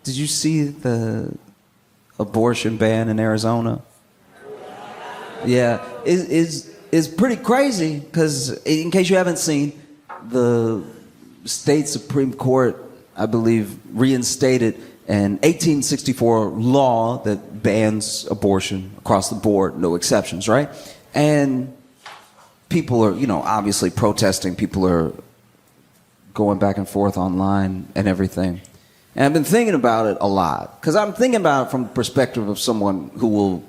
Did you see the abortion ban in Arizona? Yeah, it's pretty crazy because, in case you haven't seen, the state Supreme Court, I believe, reinstated an 1864 law that bans abortion across the board, no exceptions, right? And people are, obviously protesting. People are going back and forth online and everything. And I've been thinking about it a lot because I'm thinking about it from the perspective of someone who will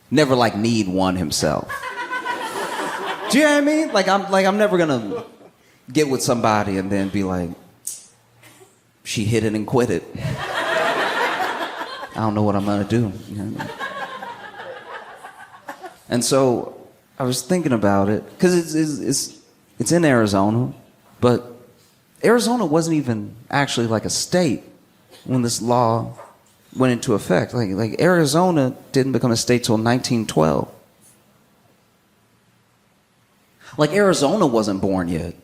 never need one himself. Do you know what I mean? I'm never gonna get with somebody and then be like, she hit it and quit it. I don't know what I'm gonna do. You know what I mean? And so I was thinking about it because it's in Arizona, but Arizona wasn't even actually a state when this law went into effect. Like Arizona didn't become a state till 1912. Arizona wasn't born yet.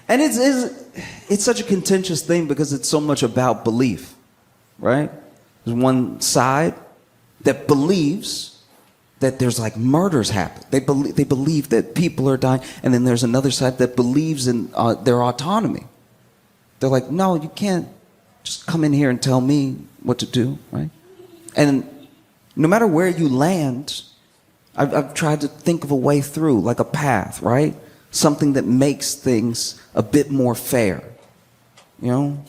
And it's such a contentious thing because it's so much about belief, right? There's one side that believes that there's murders happen. They believe that people are dying, and then there's another side that believes in their autonomy. They're like, no, you can't just come in here and tell me what to do, right? And no matter where you land, I've tried to think of a way through, like a path, right? Something that makes things a bit more fair, And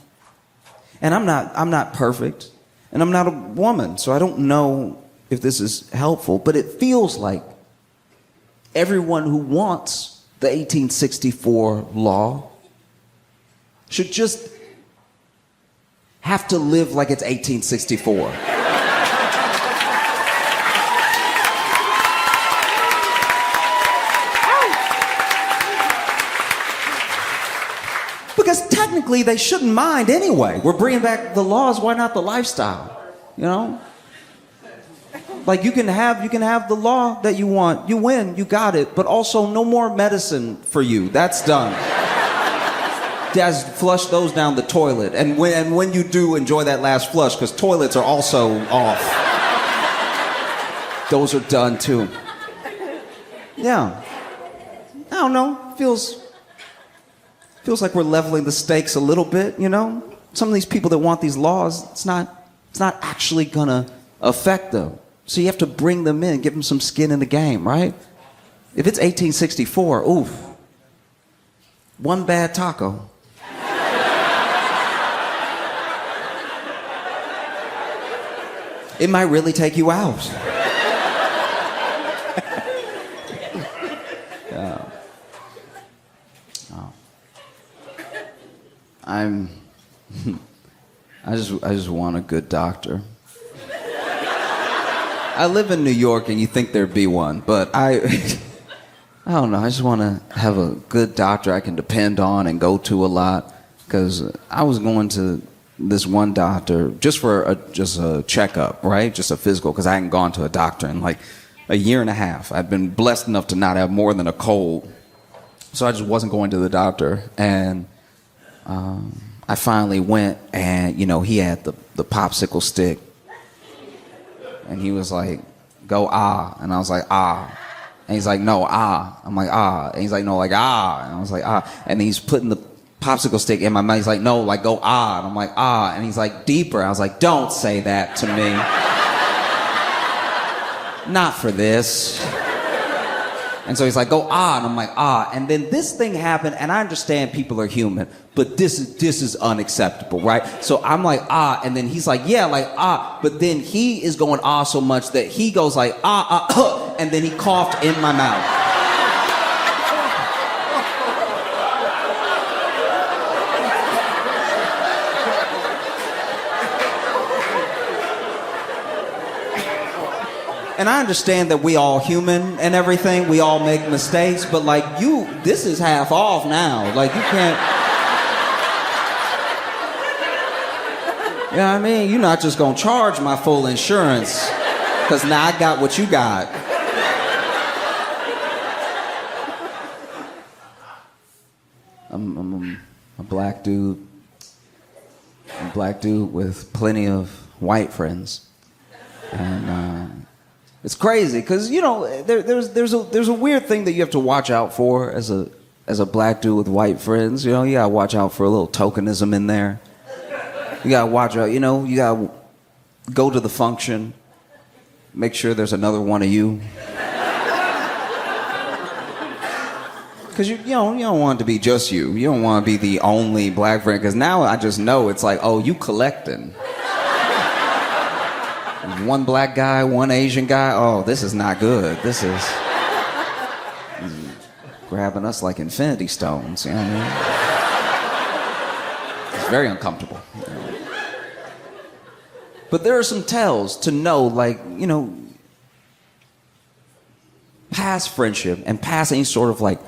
I'm not perfect, and I'm not a woman, so I don't know if this is helpful, but it feels like everyone who wants the 1864 law should just have to live like it's 1864. Because technically they shouldn't mind anyway. We're bringing back the laws, why not the lifestyle? You can have the law that you want. You win, you got it. But also no more medicine for you. That's done. Guys, flush those down the toilet. And when you do, enjoy that last flush, because toilets are also off. Those are done too. Yeah. I don't know. Feels like we're leveling the stakes a little bit, Some of these people that want these laws, it's not actually gonna affect them. So you have to bring them in, give them some skin in the game, right? If it's 1864, oof. One bad taco. It might really take you out. Yeah. Oh. I just want a good doctor. I live in New York, and you think there'd be one, but I don't know. I just want to have a good doctor I can depend on and go to a lot. Because I was going to this one doctor just for a checkup, right? Just a physical, because I hadn't gone to a doctor in a year and a half. I'd been blessed enough to not have more than a cold, so I just wasn't going to the doctor. And I finally went, and he had the popsicle stick. And he was like, go ah. And I was like, ah. And he's like, no, ah. I'm like, ah. And he's like, no, ah. And I was like, ah. And he's putting the popsicle stick in my mouth. He's like, no, go ah. And I'm like, ah. And he's like, deeper. I was like, don't say that to me. Not for this. And so he's like, go ah. And I'm like, ah. And then this thing happened, and I understand people are human, but this is unacceptable, right? So I'm like, ah. And then he's like, yeah, ah. But then he is going ah so much that he goes ah, and then he coughed in my mouth. And I understand that we all human and everything. We all make mistakes. But this is half off now. You can't. You know what I mean? You're not just going to charge my full insurance. Because now I got what you got. I'm a black dude. I'm a black dude with plenty of white friends. And it's crazy because, you know, there's a weird thing that you have to watch out for as a black dude with white friends. You know, you gotta watch out for a little tokenism in there. You gotta watch out, you know, you gotta go to the function, make sure there's another one of you. Because you don't want it to be just you. You don't want to be the only black friend. Because now I just know it's like, oh, you collecting. One black guy, one Asian guy. Oh, this is not good. This is grabbing us like infinity stones. You know what I mean? It's very uncomfortable. You know? But there are some tells to know, like, you know, past friendship and past any sort of like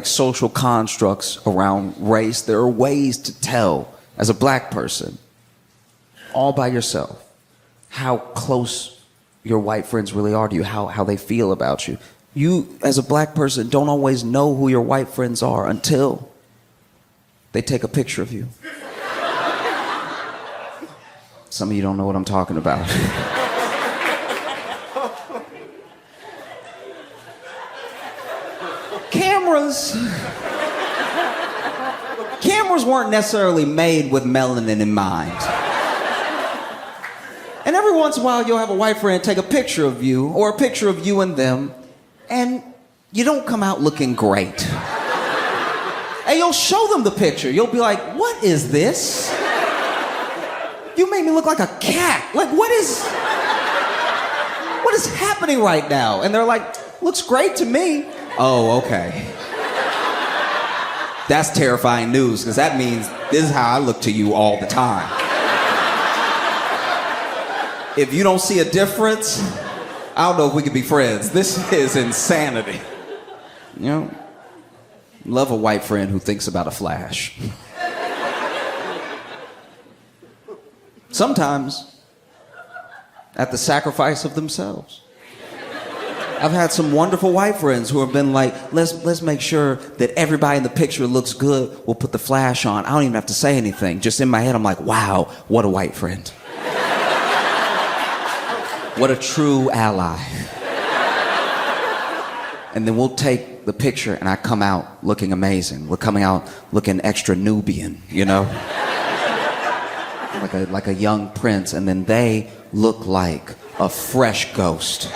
social constructs around race. There are ways to tell as a black person, all by yourself, how close your white friends really are to you, how they feel about you. You, as a black person, don't always know who your white friends are until they take a picture of you. Some of you don't know what I'm talking about. Cameras weren't necessarily made with melanin in mind. And every once in a while, you'll have a white friend take a picture of you or a picture of you and them, and you don't come out looking great. And you'll show them the picture. You'll be like, what is this? You made me look like a cat. Like, what is happening right now? And they're like, looks great to me. Oh, okay. That's terrifying news, because that means this is how I look to you all the time. If you don't see a difference, I don't know if we could be friends. This is insanity. You know, love a white friend who thinks about a flash. Sometimes at the sacrifice of themselves. I've had some wonderful white friends who have been like, let's make sure that everybody in the picture looks good. We'll put the flash on. I don't even have to say anything. Just in my head, I'm like, wow, what a white friend. What a true ally. And then we'll take the picture and I come out looking amazing. We're coming out looking extra Nubian, you know? Like a young prince, and then they look like a fresh ghost.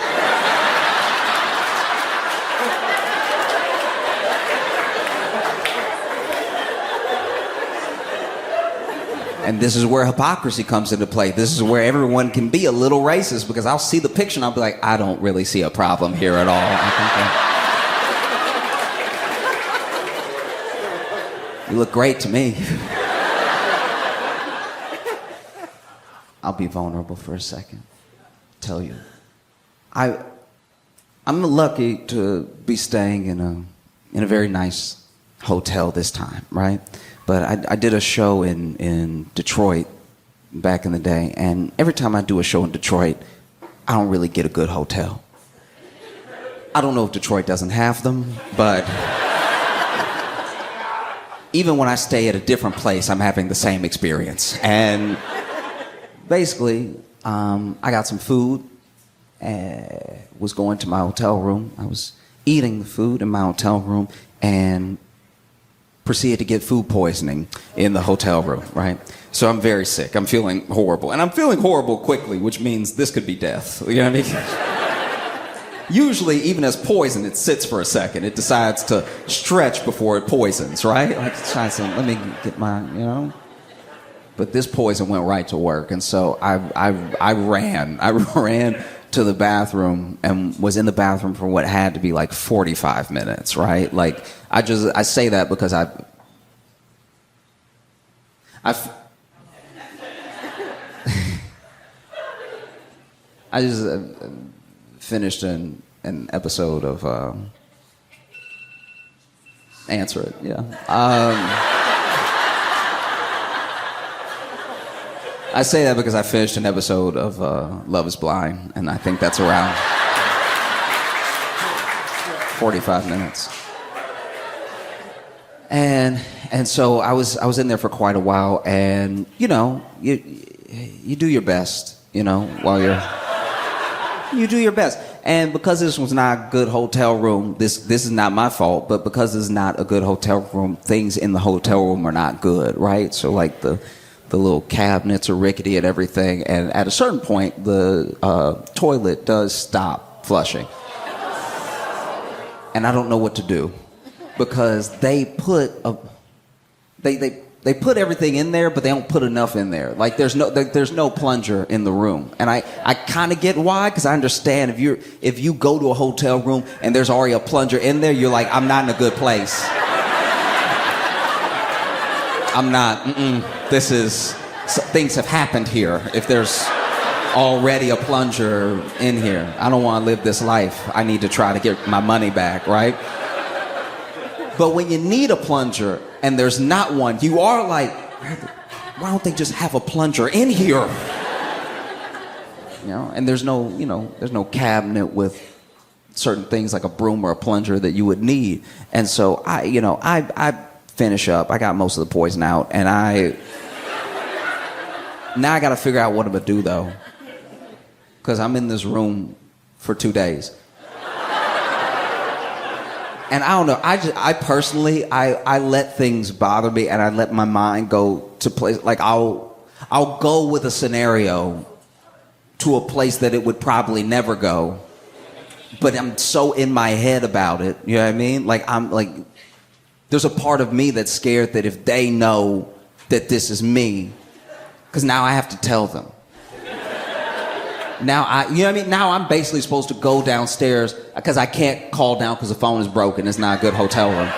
And this is where hypocrisy comes into play. This is where everyone can be a little racist, because I'll see the picture and I'll be like, I don't really see a problem here at all. You look great to me. I'll be vulnerable for a second. Tell you. I'm lucky to be staying in a very nice hotel this time, right? But I did a show in Detroit back in the day, and every time I do a show in Detroit, I don't really get a good hotel. I don't know if Detroit doesn't have them, but even when I stay at a different place, I'm having the same experience. And basically, I got some food, was going to my hotel room. I was eating the food in my hotel room, and proceeded to get food poisoning in the hotel room, right? So I'm very sick. I'm feeling horrible. And I'm feeling horrible quickly, which means this could be death. You know what I mean? Usually, even as poison, it sits for a second. It decides to stretch before it poisons, right? Like, let me get my, you know? But this poison went right to work. And so I ran to the bathroom and was in the bathroom for what had to be like 45 minutes, right? Like, I say that because I just finished an episode of Answer It, yeah. I say that because I finished an episode of Love is Blind, and I think that's around 45 minutes. And so I was in there for quite a while, and you do your best, while you do your best. And because this was not a good hotel room, this is not my fault, but because this is not a good hotel room, things in the hotel room are not good, right? So like the little cabinets are rickety and everything, and at a certain point, the toilet does stop flushing. And I don't know what to do, because they put they put everything in there, but they don't put enough in there. Like there's no plunger in the room, and I kind of get why, because I understand if you go to a hotel room and there's already a plunger in there, you're like, I'm not in a good place. I'm not. Things have happened here. If there's already a plunger in here, I don't want to live this life. I need to try to get my money back, right? But when you need a plunger and there's not one, you are like, why don't they just have a plunger in here? And there's no cabinet with certain things like a broom or a plunger that you would need. And so I finish up. I got most of the poison out, and now I got to figure out what I'm gonna do though, because I'm in this room for 2 days. And I don't know, I personally let things bother me, and I let my mind go to place, like I'll go with a scenario to a place that it would probably never go, but I'm so in my head about it, you know what I mean? Like there's a part of me that's scared that if they know that this is me, because now I have to tell them. Now Now I'm basically supposed to go downstairs, because I can't call down because the phone is broken. It's not a good hotel room.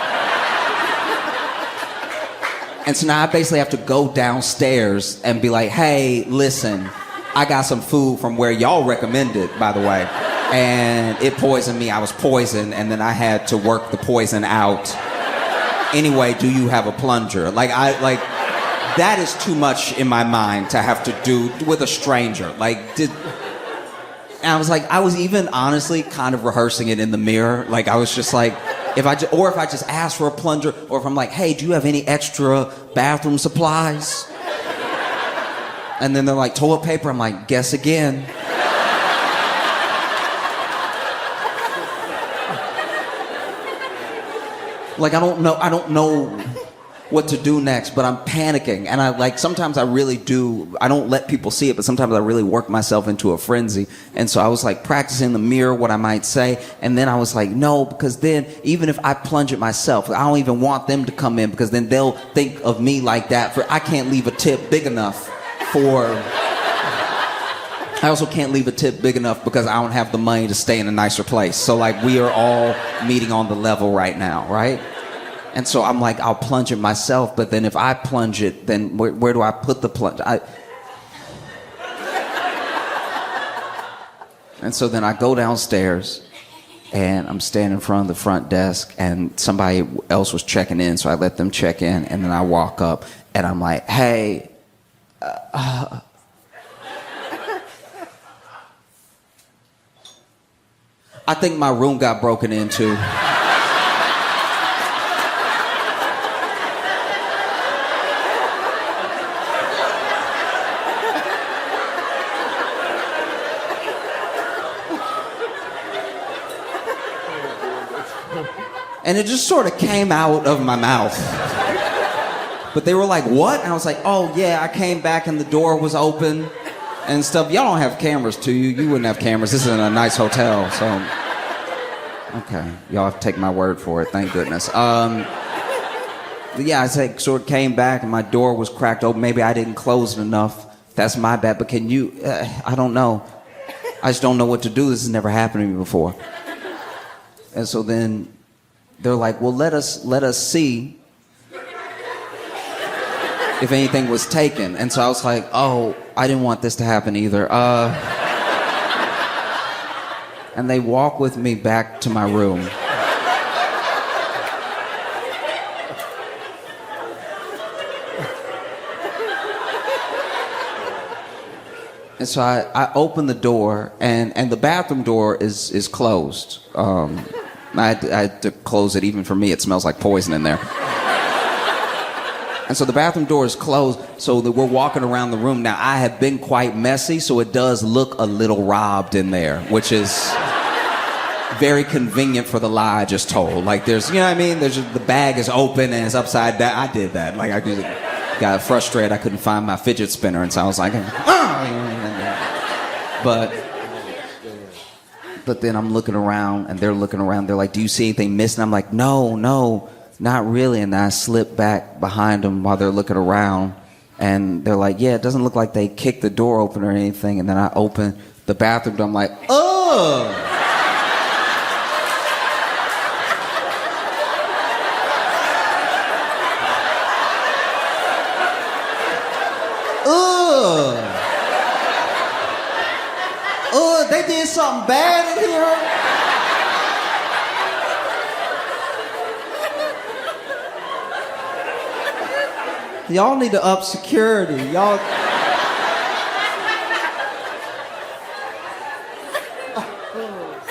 And so now I basically have to go downstairs and be like, hey, listen, I got some food from where y'all recommended, by the way, and it poisoned me. I was poisoned, and then I had to work the poison out. Anyway, do you have a plunger? That is too much in my mind to have to do with a stranger. And I was even honestly kind of rehearsing it in the mirror. Like I was just like, if I just ask for a plunger, or if I'm like, hey, do you have any extra bathroom supplies? And then they're like, toilet paper. I'm like, guess again. Like I don't know what to do next, but I'm panicking, and sometimes I really do. I don't let people see it, but sometimes I really work myself into a frenzy. And so I was like practicing in the mirror what I might say, and then I was like, no, because then even if I plunge it myself, I don't even want them to come in, because then they'll think of me like that. I can't leave a tip big enough for. I also can't leave a tip big enough because I don't have the money to stay in a nicer place. So we are all meeting on the level right now, right? And so I'm like, I'll plunge it myself, but then if I plunge it, then where do I put the plunge? And so then I go downstairs, and I'm standing in front of the front desk, and somebody else was checking in, so I let them check in, and then I walk up, and I'm like, hey, I think my room got broken into. And it just sort of came out of my mouth. But they were like, what? And I was like, oh, yeah, I came back and the door was open and stuff. Y'all don't have cameras, do you? You wouldn't have cameras. This is in a nice hotel, so. Okay, y'all have to take my word for it. Thank goodness. But yeah, I sort of came back and my door was cracked open. Maybe I didn't close it enough. That's my bad. But can you, I don't know. I just don't know what to do. This has never happened to me before. And so then they're like, well, let us see if anything was taken. And so I was like, oh, I didn't want this to happen either. And they walk with me back to my room. And so I open the door, and the bathroom door is closed. I had to close it. Even for me, it smells like poison in there. And so the bathroom door is closed, so that we're walking around the room. Now, I have been quite messy, so it does look a little robbed in there, which is very convenient for the lie I just told. Like, there's, you know what I mean? There's just, the bag is open and it's upside down. I did that. Like, I just got frustrated. I couldn't find my fidget spinner, and so I was like, But then I'm looking around, and they're looking around. They're like, do you see anything missing? I'm like, no, not really. And then I slip back behind them while they're looking around. And they're like, yeah, it doesn't look like they kicked the door open or anything. And then I open the bathroom door. I'm like, oh! They did something bad in here. Y'all need to up security. Y'all.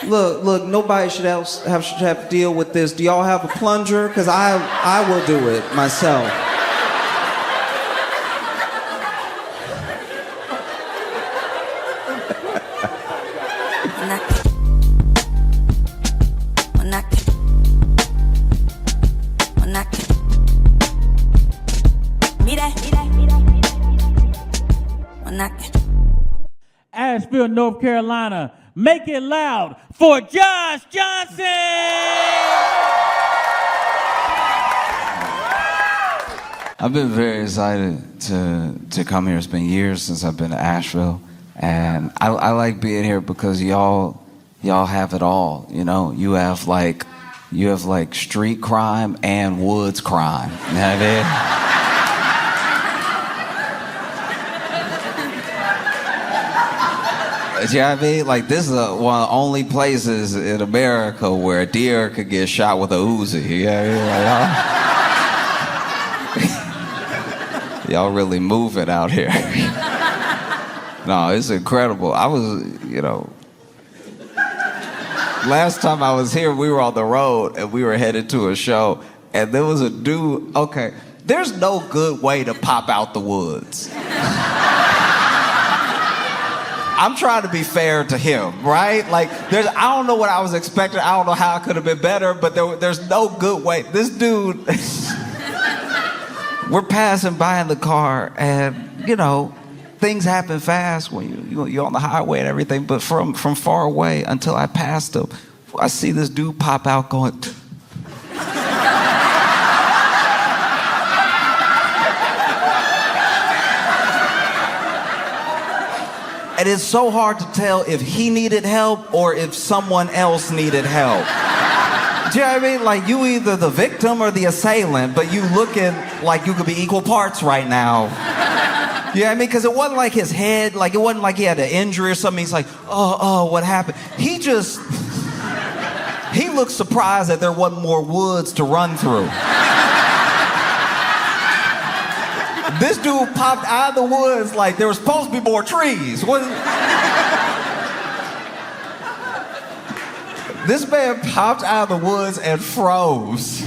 Look, nobody should have to deal with this. Do y'all have a plunger? Because I will do it myself. Asheville, North Carolina, make it loud for Josh Johnson! I've been very excited to come here. It's been years since I've been to Asheville, and I like being here because y'all have it all. You know, you have like street crime and woods crime. You know what I mean? You know what I mean? Like, this is one of the only places in America where a deer could get shot with a Uzi. You know what I mean? Like, y'all really moving out here. No, it's incredible. I was, last time I was here, we were on the road and we were headed to a show, and there was a dude. Okay, there's no good way to pop out the woods. I'm trying to be fair to him, right? Like, I don't know what I was expecting. I don't know how it could have been better, but there's no good way. This dude, we're passing by in the car, and, things happen fast when you're on the highway and everything, but from far away until I passed him, I see this dude pop out going... And it's so hard to tell if he needed help or if someone else needed help. Do you know what I mean? Like, you either the victim or the assailant, but you looking like you could be equal parts right now. You know what I mean? Because it wasn't like his head, like it wasn't like he had an injury or something. He's like, oh, what happened? He looked surprised that there wasn't more woods to run through. This dude popped out of the woods like there was supposed to be more trees. This man popped out of the woods and froze.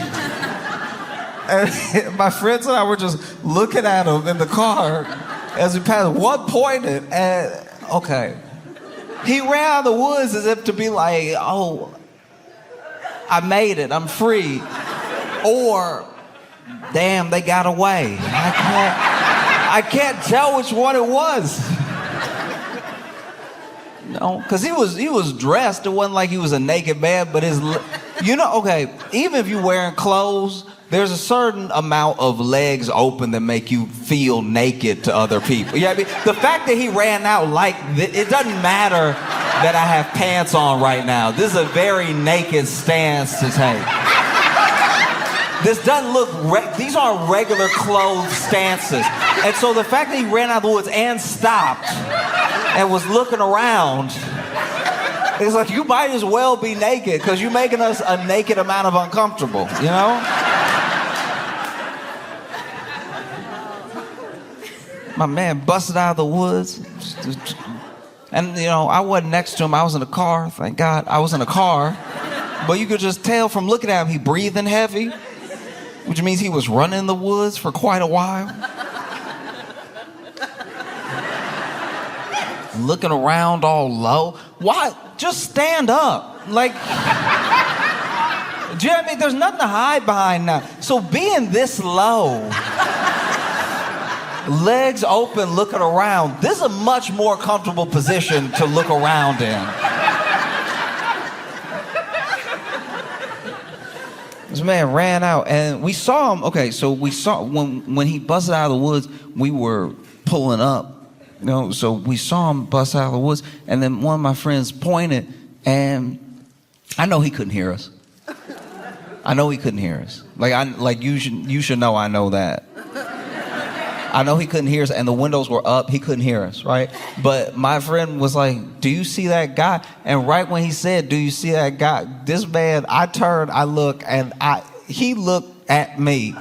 And my friends and I were just looking at him in the car as we passed. One pointed, and okay. He ran out of the woods as if to be like, oh, I made it, I'm free. Or, damn, they got away. I can't tell which one it was. No, because he was dressed. It wasn't like he was a naked man, but okay, even if you're wearing clothes, there's a certain amount of legs open that make you feel naked to other people. You know what I mean? The fact that he ran out like it doesn't matter that I have pants on right now. This is a very naked stance to take. This doesn't look, these aren't regular clothes stances. And so the fact that he ran out of the woods and stopped and was looking around, it's like, you might as well be naked because you're making us a naked amount of uncomfortable, you know? My man busted out of the woods. And, I wasn't next to him. I was in a car. Thank God I was in a car. But you could just tell from looking at him, he breathing heavy. which means he was running in the woods for quite a while. Looking around all low. Why? Just stand up. Like, do you know what I mean? There's nothing to hide behind now. So being this low, legs open, looking around, this is a much more comfortable position to look around in. This man ran out, and we saw him. Okay, so we saw when he busted out of the woods, we were pulling up. You know, so we saw him bust out of the woods, and then one of my friends pointed, and I know he couldn't hear us. I know he couldn't hear us. Like you should know I know that. I know he couldn't hear us, and the windows were up. He couldn't hear us, right? But my friend was like, "Do you see that guy?" And right when he said, "Do you see that guy?" This man, I turned, I look, and he looked at me.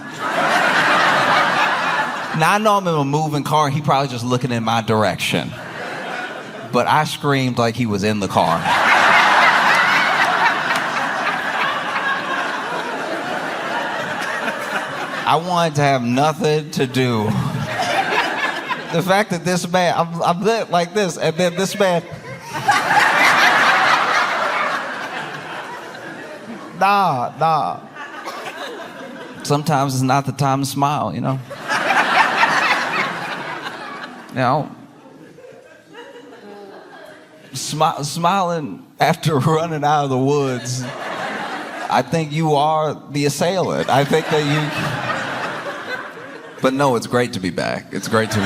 Now, I know I'm in a moving car. He probably just looking in my direction. But I screamed like he was in the car. I wanted to have nothing to do. The fact that this man, I'm lit like this, and then this man. Nah. Sometimes it's not the time to smile, you know? You know, smiling after running out of the woods, I think you are the assailant. I think that you... But no, it's great to be back. It's great to be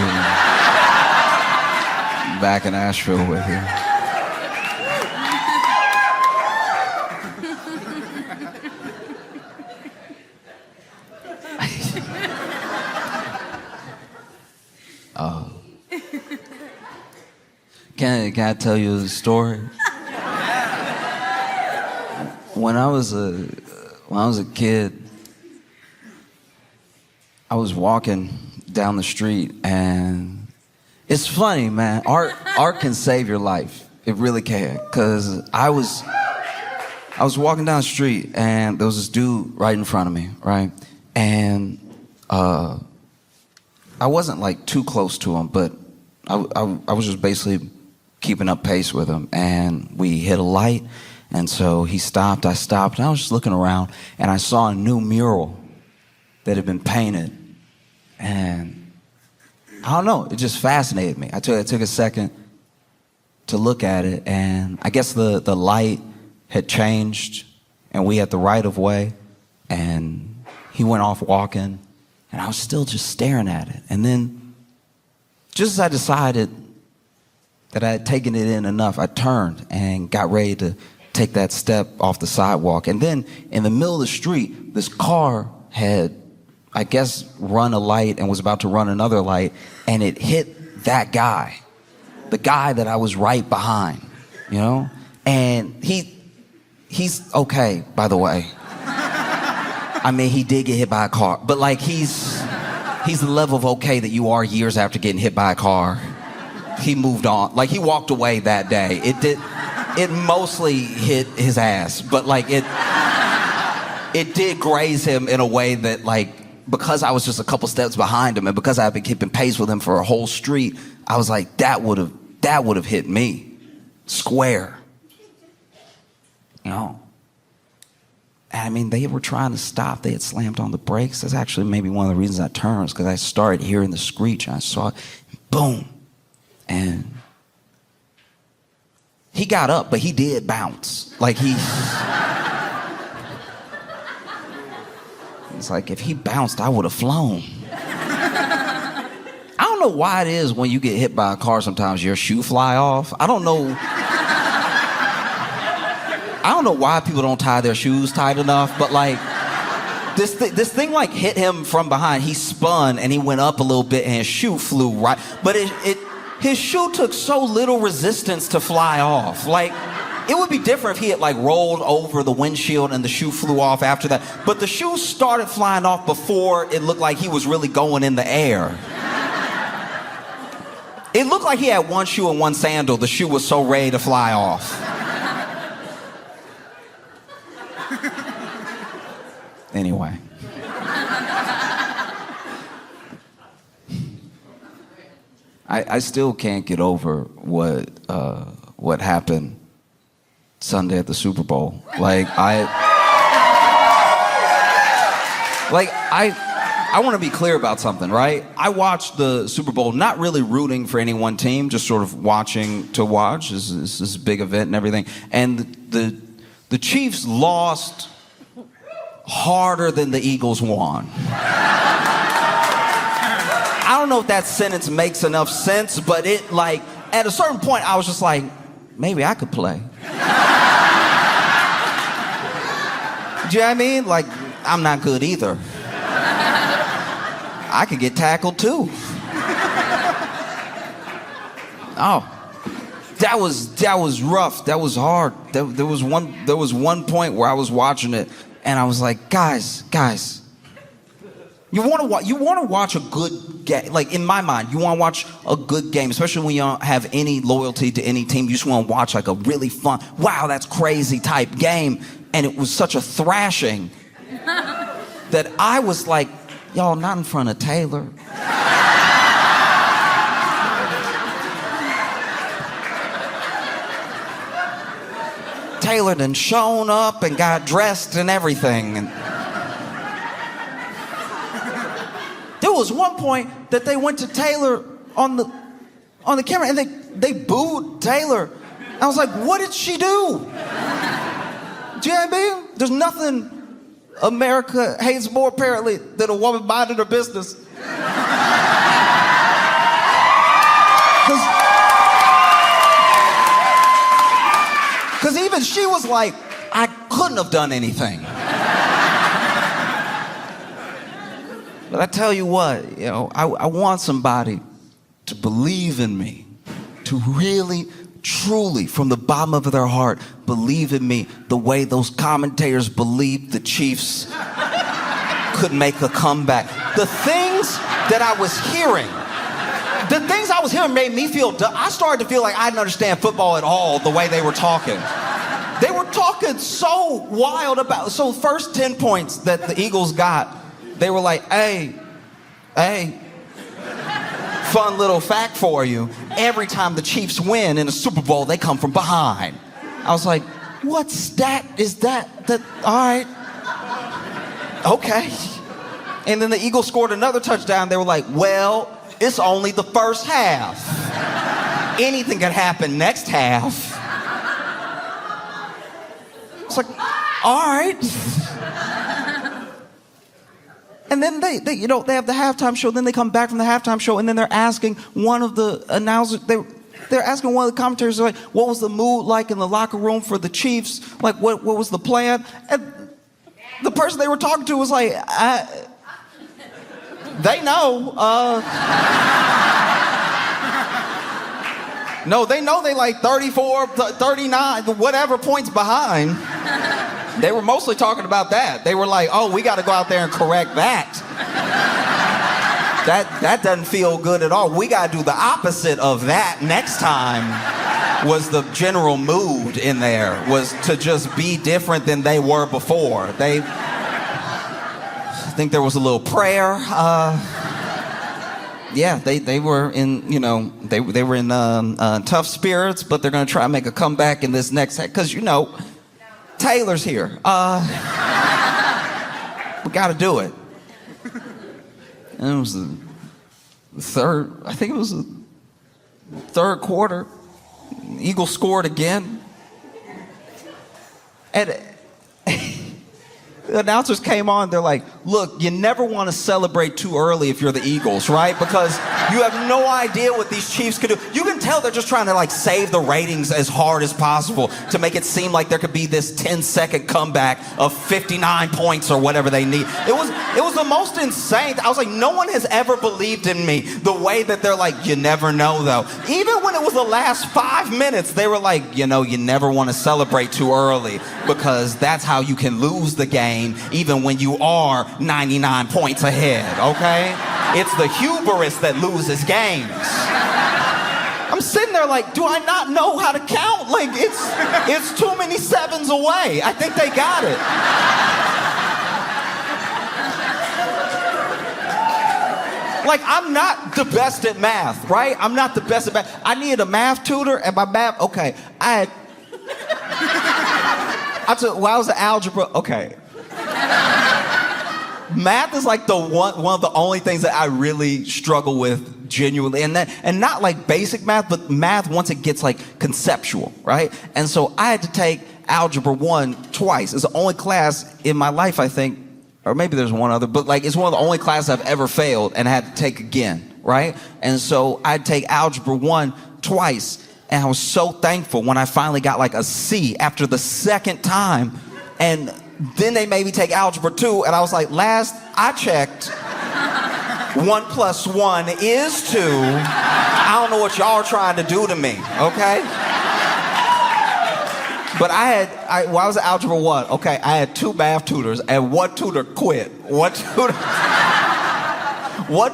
back in Asheville with you. Can I tell you a story? When I was a kid, I was walking down the street, and it's funny, man. Art can save your life. It really can. Cause I was walking down the street, and there was this dude right in front of me, right? And I wasn't like too close to him, but I was just basically keeping up pace with him, and we hit a light, and so he stopped, I stopped, and I was just looking around, and I saw a new mural that had been painted, and I don't know, it just fascinated me. I took a second to look at it, and I guess the light had changed, and we had the right of way, and he went off walking, and I was still just staring at it, and then just as I decided that I had taken it in enough, I turned and got ready to take that step off the sidewalk. And then in the middle of the street, this car had, I guess, run a light and was about to run another light, and it hit that guy, the guy that I was right behind, you know? And he's okay, by the way. I mean, he did get hit by a car, but like he's the level of okay that you are years after getting hit by a car. He moved on. Like, he walked away that day. It mostly hit his ass, but like it did graze him in a way that, like, because I was just a couple steps behind him and because I've been keeping pace with him for a whole street, I was like, that would have hit me square. You know? And I mean, they were trying to stop. They had slammed on the brakes. That's actually maybe one of the reasons I turned, because I started hearing the screech, and I saw it, boom. And he got up, but he did bounce. Like it's like, if he bounced, I would have flown. I don't know why it is when you get hit by a car, sometimes your shoe fly off. I don't know why people don't tie their shoes tight enough, but like, this thing like hit him from behind. He spun and he went up a little bit and his shoe flew right, but his shoe took so little resistance to fly off. Like, it would be different if he had like rolled over the windshield and the shoe flew off after that. But the shoe started flying off before it looked like he was really going in the air. It looked like he had one shoe and one sandal. The shoe was so ready to fly off. Anyway. I still can't get over what happened Sunday at the Super Bowl. I want to be clear about something, right? I watched the Super Bowl not really rooting for any one team, just sort of watching to watch. This is a big event and everything. And the Chiefs lost harder than the Eagles won. I don't know if that sentence makes enough sense, but it, like, at a certain point, I was just like, maybe I could play. Do you know what I mean? Like, I'm not good either. I could get tackled too. Oh, that was rough. That was hard. There was one point where I was watching it, and I was like, guys, you want to watch a good game. Like, in my mind, you want to watch a good game, especially when you don't have any loyalty to any team. You just want to watch like a really fun, wow, that's crazy type game. And it was such a thrashing that I was like, y'all, not in front of Taylor. Taylor done shown up and got dressed and everything. And there was one point that they went to Taylor on the camera and they booed Taylor. I was like, what did she do? Do you know what I mean? There's nothing America hates more, apparently, than a woman minding her business. Because even she was like, I couldn't have done anything. But I tell you what, you know, I want somebody to believe in me, to really, truly, from the bottom of their heart, believe in me the way those commentators believed the Chiefs could make a comeback. The things that I was hearing made me feel dumb. I started to feel like I didn't understand football at all the way they were talking. They were talking so wild about, so first 10 points that the Eagles got, they were like, hey, fun little fact for you. Every time the Chiefs win in a Super Bowl, they come from behind. I was like, what stat is that? All right. Okay. And then the Eagles scored another touchdown. They were like, well, it's only the first half. Anything could happen next half. It's like, all right. And then they have the halftime show. Then they come back from the halftime show, and then they're asking one of the announcers. They're asking one of the commentators, like, what was the mood like in the locker room for the Chiefs? Like, what was the plan? And the person they were talking to was like, they know. No, they know they like 34, 39, whatever points behind. They were mostly talking about that. They were like, oh, we got to go out there and correct that. That doesn't feel good at all. We got to do the opposite of that next time. Was the general mood in there, was to just be different than they were before. I think there was a little prayer. Yeah, they were in, they were in tough spirits, but they're going to try and make a comeback in this next, because, Taylor's here. We got to do it. And it was the third quarter. Eagles scored again. And the announcers came on, they're like, look, you never want to celebrate too early if you're the Eagles, right? Because you have no idea what these Chiefs could do. You can tell they're just trying to like save the ratings as hard as possible to make it seem like there could be this 10-second comeback of 59 points or whatever they need. It was the most insane. I was like, no one has ever believed in me the way that they're like, you never know though. Even when it was the last 5 minutes, they were like, you never want to celebrate too early because that's how you can lose the game even when you are 99 points ahead, okay? It's the hubris that loses games. I'm sitting there like, do I not know how to count? Like, it's too many sevens away. I think they got it. Like, I'm not the best at math, right? I'm not the best at math. I needed a math tutor, and my math, okay, I was in algebra, okay. Math is like one of the only things that I really struggle with genuinely, and not like basic math, but math once it gets like conceptual, right? And so I had to take Algebra 1 twice. It's the only class in my life, I think, or maybe there's one other, but like it's one of the only classes I've ever failed and had to take again, right? And so I'd take Algebra 1 twice, and I was so thankful when I finally got like a C after the second time, and then they made me take Algebra 2, and I was like, last I checked, 1 + 1 is 2. I don't know what y'all are trying to do to me, okay? But while I was at Algebra 1, okay, I had 2 math tutors, and one tutor quit. One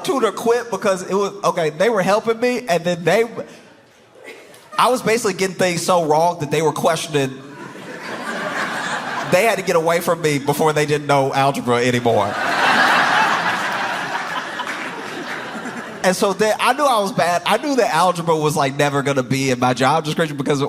tutor quit because it was, okay, they were helping me, and then I was basically getting things so wrong that they were questioning. They had to get away from me before they didn't know algebra anymore. And so then I knew I was bad. I knew that algebra was like never gonna be in my job description because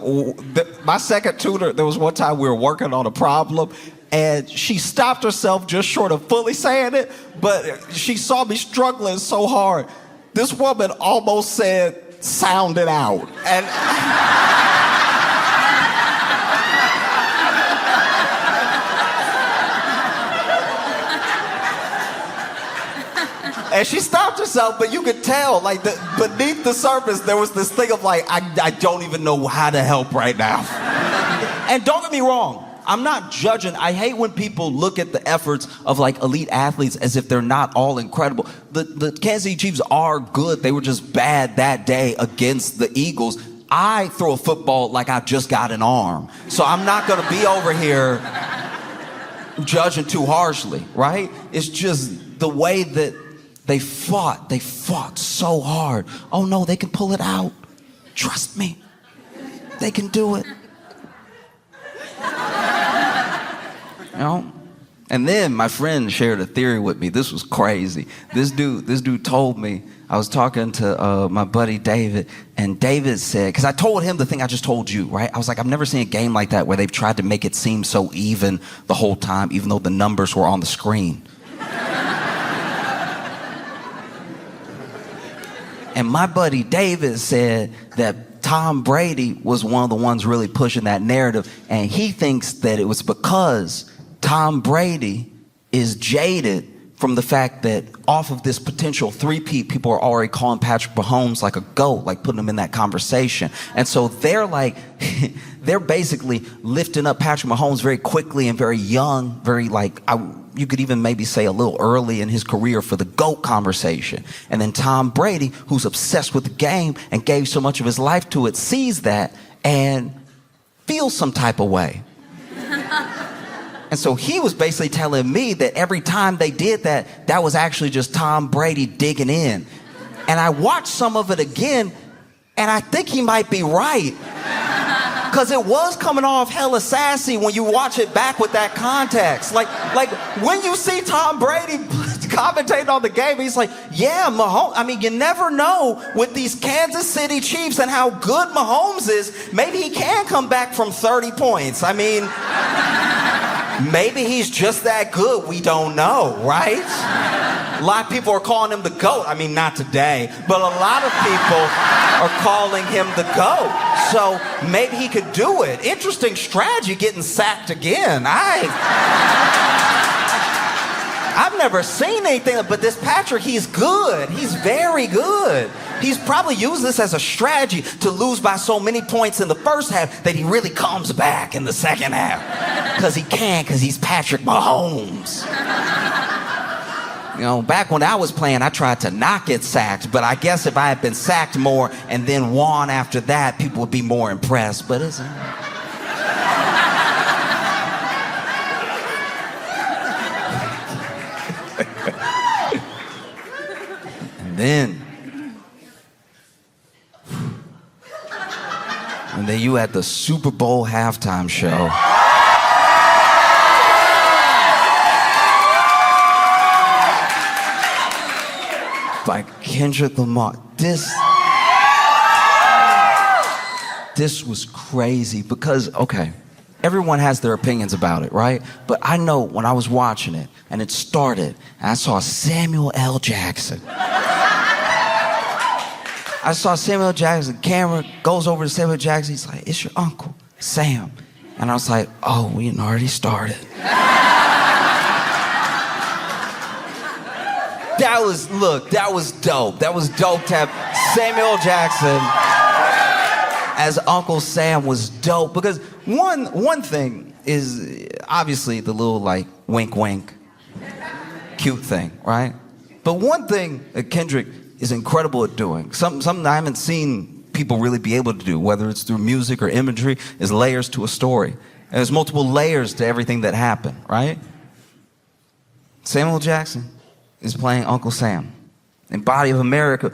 my second tutor, there was one time we were working on a problem and she stopped herself just short of fully saying it, but she saw me struggling so hard. This woman almost said, sound it out. And and she stopped herself, but you could tell, like, beneath the surface, there was this thing of, like, I don't even know how to help right now. And don't get me wrong, I'm not judging. I hate when people look at the efforts of, like, elite athletes as if they're not all incredible. The Kansas City Chiefs are good. They were just bad that day against the Eagles. I throw a football like I just got an arm. So I'm not going to be over here judging too harshly, right? It's just the way that they fought so hard. Oh no, they can pull it out. Trust me. They can do it. You know? And then my friend shared a theory with me. This was crazy. This dude told me, I was talking to my buddy David, and David said, because I told him the thing I just told you, right? I was like, I've never seen a game like that where they've tried to make it seem so even the whole time, even though the numbers were on the screen. And my buddy David said that Tom Brady was one of the ones really pushing that narrative. And he thinks that it was because Tom Brady is jaded from the fact that off of this potential three-peat, people are already calling Patrick Mahomes like a GOAT, like putting him in that conversation. And so they're like, they're basically lifting up Patrick Mahomes very quickly and very young, very like, you could even maybe say a little early in his career for the GOAT conversation. And then Tom Brady, who's obsessed with the game and gave so much of his life to it, sees that and feels some type of way. And so he was basically telling me that every time they did that, that was actually just Tom Brady digging in. And I watched some of it again, and I think he might be right. Because it was coming off hella sassy when you watch it back with that context. Like when you see Tom Brady commentating on the game, he's like, yeah, Mahomes. I mean, you never know with these Kansas City Chiefs and how good Mahomes is. Maybe he can come back from 30 points. I mean, maybe he's just that good. We don't know, right? A lot of people are calling him the GOAT. I mean, not today, but a lot of people are calling him the GOAT. So maybe he could do it. Interesting strategy, getting sacked again. I've never seen anything, but this Patrick, he's good. He's very good. He's probably used this as a strategy to lose by so many points in the first half that he really comes back in the second half. Because he can, because he's Patrick Mahomes. You know, back when I was playing, I tried to not get sacked, but I guess if I had been sacked more and then won after that, people would be more impressed, but it's... And then you had the Super Bowl halftime show. Like, Kendrick Lamar. This was crazy because, okay, everyone has their opinions about it, right? But I know when I was watching it and it started and I saw Samuel L. Jackson. I saw Samuel L. Jackson, camera goes over to Samuel L. Jackson. He's like, it's your uncle, Sam. And I was like, oh, we had already started. That was dope. That was dope to have Samuel L. Jackson as Uncle Sam was dope. Because one thing is obviously the little like wink wink, cute thing, right? But one thing that Kendrick is incredible at doing, something I haven't seen people really be able to do, whether it's through music or imagery, is layers to a story. And there's multiple layers to everything that happened, right? Samuel L. Jackson is playing Uncle Sam in Body of America,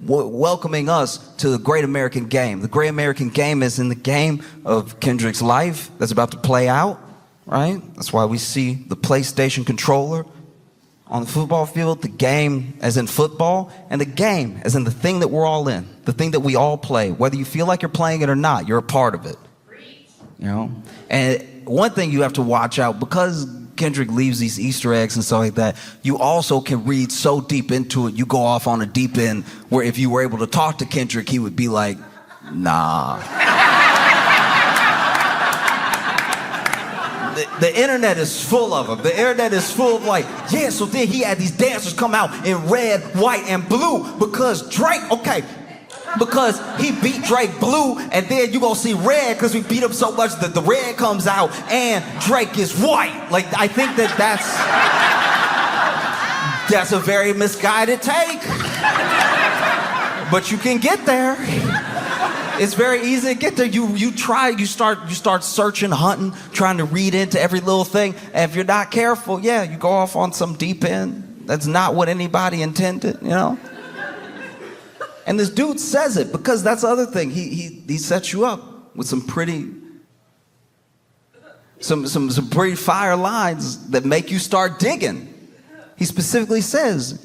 welcoming us to the Great American Game. The Great American Game is in the game of Kendrick's life that's about to play out, right? That's why we see the PlayStation controller on the football field, the game as in football, and the game as in the thing that we're all in, the thing that we all play. Whether you feel like you're playing it or not, you're a part of it. You know? And one thing you have to watch out, because Kendrick leaves these Easter eggs and stuff like that, you also can read so deep into it, you go off on a deep end where if you were able to talk to Kendrick, he would be like, nah. The internet is full of them. The internet is full of like, yeah, so then he had these dancers come out in red, white, and blue because Drake, because he beat Drake blue, and then you gonna see red because we beat him so much that the red comes out and Drake is white. Like, I think that's a very misguided take. But you can get there. It's very easy to get there. You start searching, hunting, trying to read into every little thing. And if you're not careful, yeah, you go off on some deep end. That's not what anybody intended, you know? And this dude says it because that's the other thing. He sets you up with some pretty fire lines that make you start digging. He specifically says,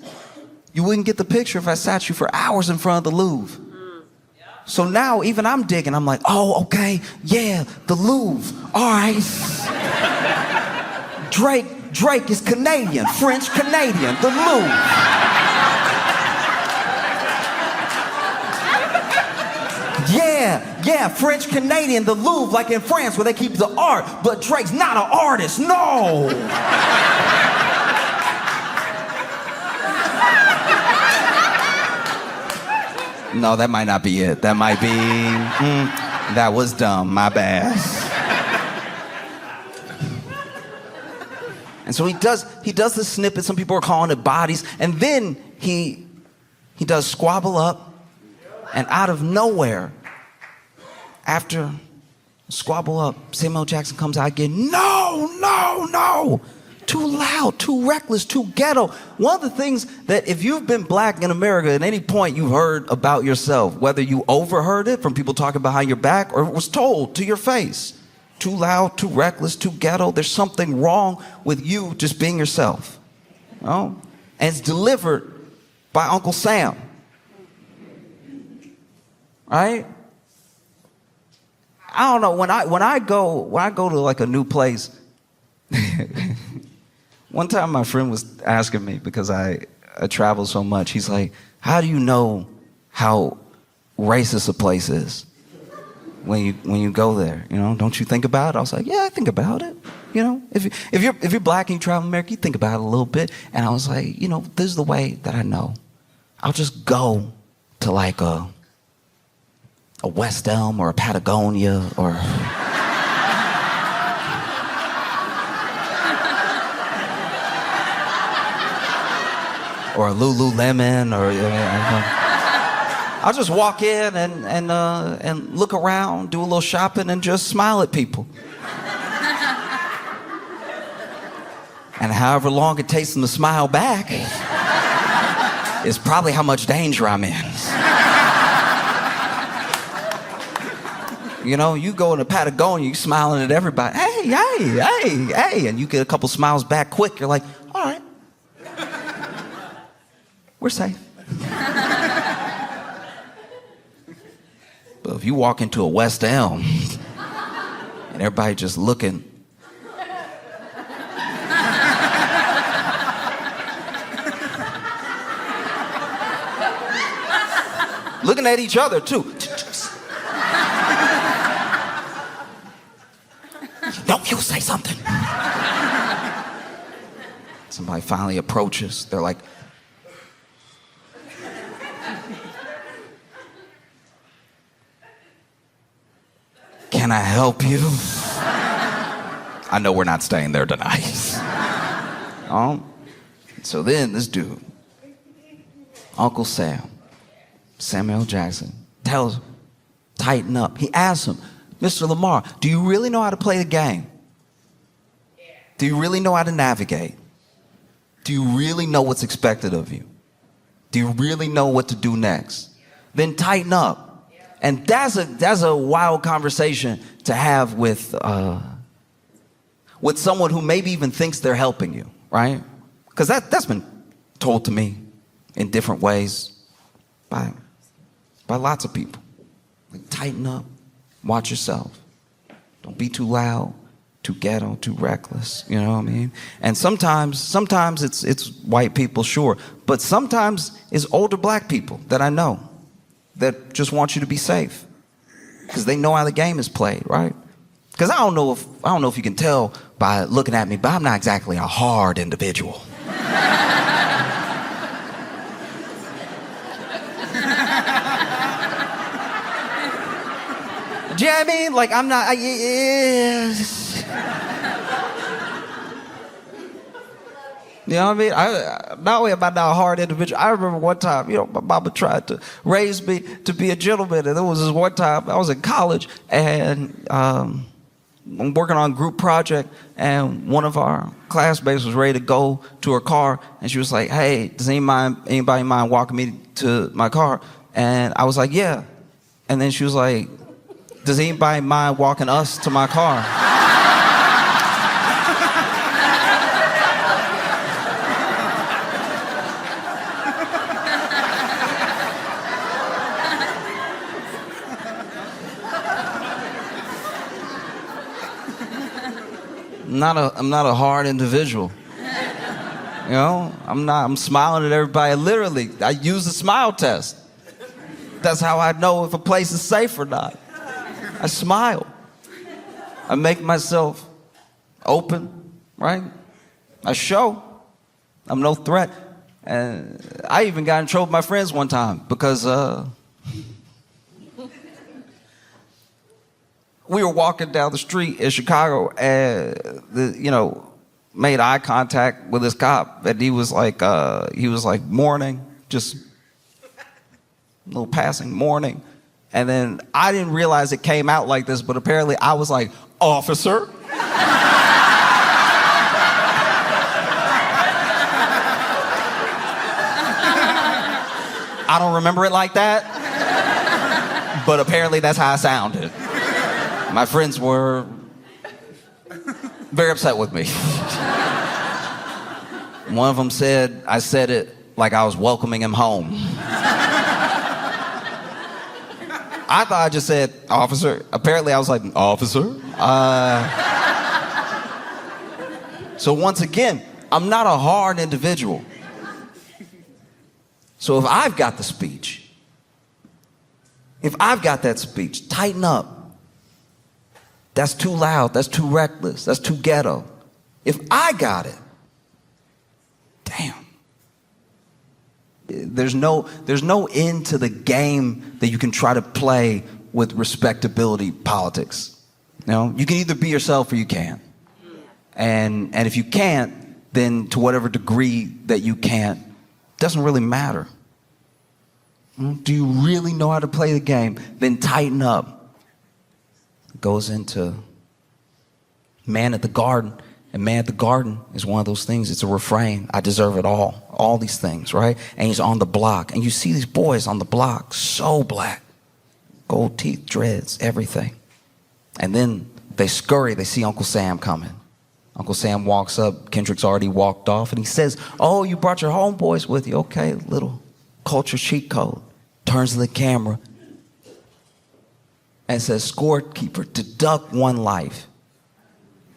you wouldn't get the picture if I sat you for hours in front of the Louvre. So now even I'm digging. I'm like, oh, okay, yeah, the Louvre. All right. Drake is Canadian, French Canadian, the Louvre. Yeah, French Canadian, the Louvre, like in France where they keep the art, but Drake's not an artist, no. No, that might not be it. That might be, that was dumb, my bad. And so he does the snippet, some people are calling it bodies, and then he does Squabble Up, and out of nowhere, after Squabble Up, Samuel L. Jackson comes out again, no, too loud, too reckless, too ghetto. One of the things that if you've been black in America at any point you've heard about yourself, whether you overheard it from people talking behind your back or it was told to your face, too loud, too reckless, too ghetto, there's something wrong with you just being yourself. You know? And it's delivered by Uncle Sam. Right? I don't know, when I go to like a new place, one time my friend was asking me, because I travel so much, he's like, how do you know how racist a place is when you go there? You know, don't you think about it? I was like, yeah, I think about it. You know, if you're black and you travel America, you think about it a little bit. And I was like, you know, this is the way that I know. I'll just go to like a West Elm or a Patagonia or a Lululemon or I'll just walk in and look around, do a little shopping, and just smile at people. And however long it takes them to smile back is probably how much danger I'm in. You know, you go into Patagonia, you smiling at everybody. Hey. And you get a couple smiles back quick. You're like, all right. We're safe. if you walk into a West Elm and everybody just looking. Looking at each other, too. No, you say something. Somebody finally approaches. They're like, can I help you? I know we're not staying there tonight. So then this dude, Uncle Sam, Samuel Jackson, tells him, tighten up. He asks him, Mr. Lamar, do you really know how to play the game? Do you really know how to navigate? Do you really know what's expected of you? Do you really know what to do next? Then tighten up. And that's a wild conversation to have with someone who maybe even thinks they're helping you, right? Because that's been told to me in different ways by lots of people. Like, tighten up, watch yourself. Don't be too loud, too ghetto, too reckless, you know what I mean? And sometimes it's white people, sure, but sometimes it's older black people that I know that just want you to be safe because they know how the game is played, right? Because I don't know if you can tell by looking at me, but I'm not exactly a hard individual. Do you know what I mean? Like, I'm not. You know what I mean? Not only am I not a hard individual, I remember one time, my mama tried to raise me to be a gentleman. And there was this one time, I was in college, and I'm working on a group project, and one of our classmates was ready to go to her car, and she was like, hey, does anybody mind walking me to my car? And I was like, yeah. And then she was like, does anybody mind walking us to my car? I'm not a hard individual. I'm smiling at everybody. Literally, I use the smile test. That's how I know if a place is safe or not. I smile. I make myself open, right? I show. I'm no threat. And I even got in trouble with my friends one time because we were walking down the street in Chicago and made eye contact with this cop, and he was like mourning, just a little passing mourning. And then I didn't realize it came out like this, but apparently I was like, officer. I don't remember it like that, but apparently that's how I sounded. My friends were very upset with me. One of them said I said it like I was welcoming him home. I thought I just said, officer. Apparently I was like, officer? So once again, I'm not a hard individual. So if I've got the speech, if I've got that speech, tighten up. That's too loud, that's too reckless, that's too ghetto. If I got it, damn. There's no end to the game that you can try to play with respectability politics. You can either be yourself or you can't. And if you can't, then to whatever degree that you can't, doesn't really matter. Do you really know how to play the game? Then tighten up. Goes into Man at the Garden. And Man at the Garden is one of those things. It's a refrain. I deserve it all these things, right? And he's on the block. And you see these boys on the block, so black. Gold teeth, dreads, everything. And then they scurry. They see Uncle Sam coming. Uncle Sam walks up. Kendrick's already walked off. And he says, oh, you brought your homeboys with you. Okay, little culture cheat code. Turns to the camera. and says, scorekeeper, deduct one life.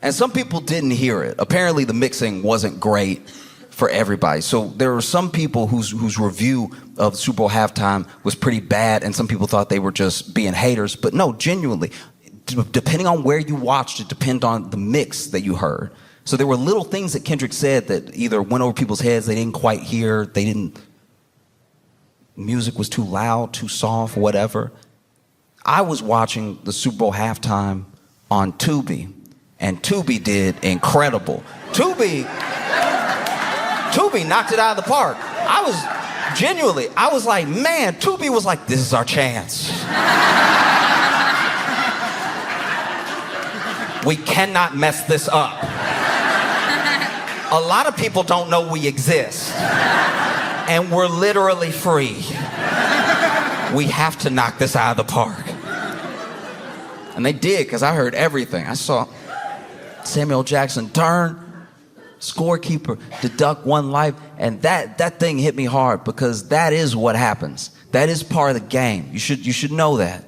And some people didn't hear it. Apparently the mixing wasn't great for everybody. So there were some people whose review of Super Bowl halftime was pretty bad, and some people thought they were just being haters. But no, genuinely, depending on where you watched, it depended on the mix that you heard. So there were little things that Kendrick said that either went over people's heads, they didn't quite hear, music was too loud, too soft, whatever. I was watching the Super Bowl halftime on Tubi, and Tubi did incredible. Tubi knocked it out of the park. I was like, man, Tubi was like, this is our chance. We cannot mess this up. A lot of people don't know we exist. And we're literally free. We have to knock this out of the park. And they did, because I heard everything. I saw Samuel Jackson turn, scorekeeper, deduct one life, and that thing hit me hard, because that is what happens. That is part of the game. You should know that.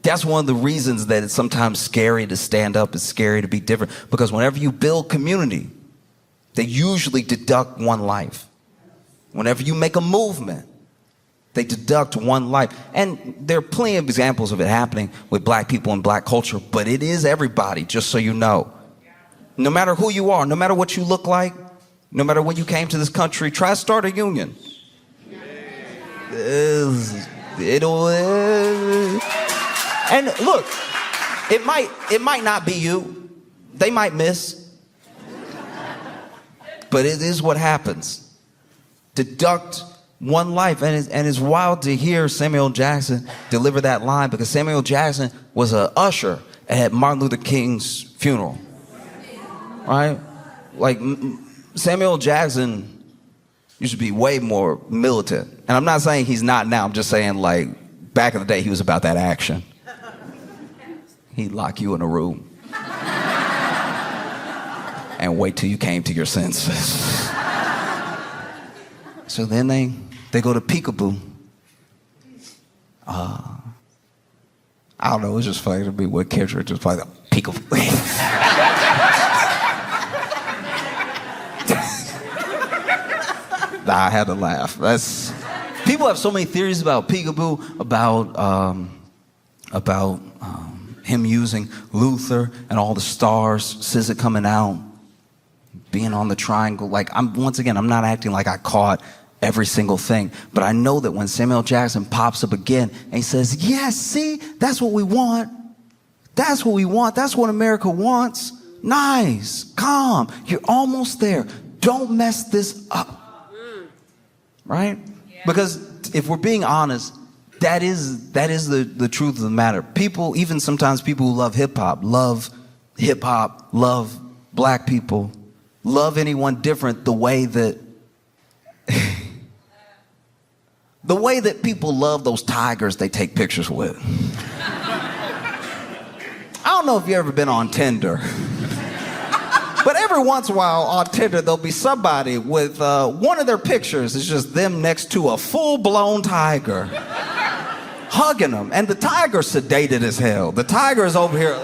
That's one of the reasons that it's sometimes scary to stand up. It's scary to be different, because whenever you build community, they usually deduct one life. Whenever you make a movement, they deduct one life. And there are plenty of examples of it happening with black people and black culture, but it is everybody, just so you know. No matter who you are, no matter what you look like, no matter when you came to this country, try to start a union. And look, it might not be you. They might miss. But it is what happens. Deduct one life. And it's wild to hear Samuel Jackson deliver that line, because Samuel Jackson was an usher at Martin Luther King's funeral. Right? Like, Samuel Jackson used to be way more militant. And I'm not saying he's not now. I'm just saying, like, back in the day, he was about that action. He'd lock you in a room and wait till you came to your senses. So then they go to Peekaboo. I don't know, it's just funny to me what Kendrick just played the Peekaboo. Nah, I had to laugh. People have so many theories about Peekaboo, about him using Luther and all the stars, SZA coming out, being on the triangle. Like, I'm not acting like I caught every single thing, but I know that when Samuel Jackson pops up again and he says, yes, see, that's what we want. That's what we want. That's what America wants. Nice, calm, you're almost there. Don't mess this up. Right? Yeah. Because if we're being honest, that is the truth of the matter. People, even sometimes people who love hip hop, love black people, love anyone different the way that people love those tigers they take pictures with. I don't know if you've ever been on Tinder, but every once in a while on Tinder there'll be somebody with one of their pictures is just them next to a full-blown tiger, hugging them, and the tiger's sedated as hell. The tiger is over here.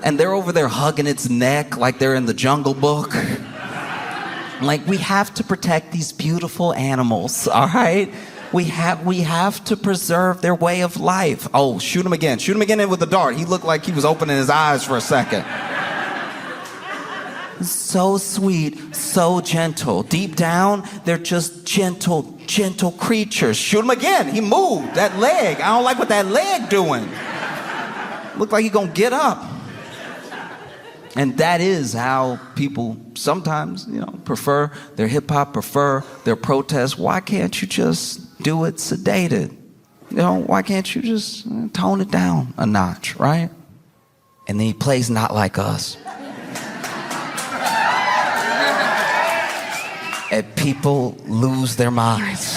And they're over there hugging its neck like they're in the Jungle Book. Like, we have to protect these beautiful animals, all right? We have to preserve their way of life. Oh, shoot him again. Shoot him again in with the dart. He looked like he was opening his eyes for a second. So sweet, so gentle. Deep down, they're just gentle creatures. Shoot him again. He moved. That leg. I don't like what that leg doing. Looked like he gonna get up. And that is how people sometimes, prefer their hip hop, prefer their protests. Why can't you just do it sedated? Why can't you just tone it down a notch, right? And then he plays Not Like Us. And people lose their minds.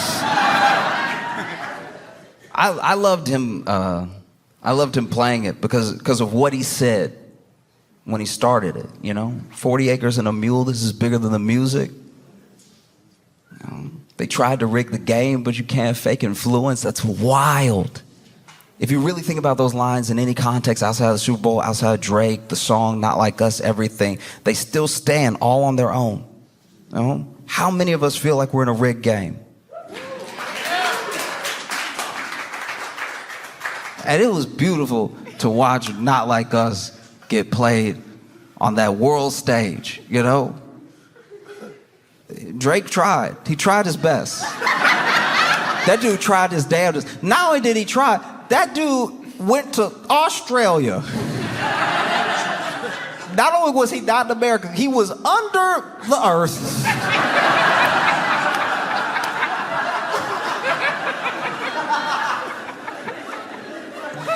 I loved him. I loved him playing it because of what he said. when he started it, 40 acres and a mule, this is bigger than the music. They tried to rig the game, but you can't fake influence. That's wild. If you really think about those lines in any context outside of the Super Bowl, outside of Drake, the song, Not Like Us, everything, they still stand all on their own. How many of us feel like we're in a rigged game? And it was beautiful to watch Not Like Us get played on that world stage, Drake tried. He tried his best. That dude tried his damnedest. Not only did he try, that dude went to Australia. Not only was he not in America, he was under the earth.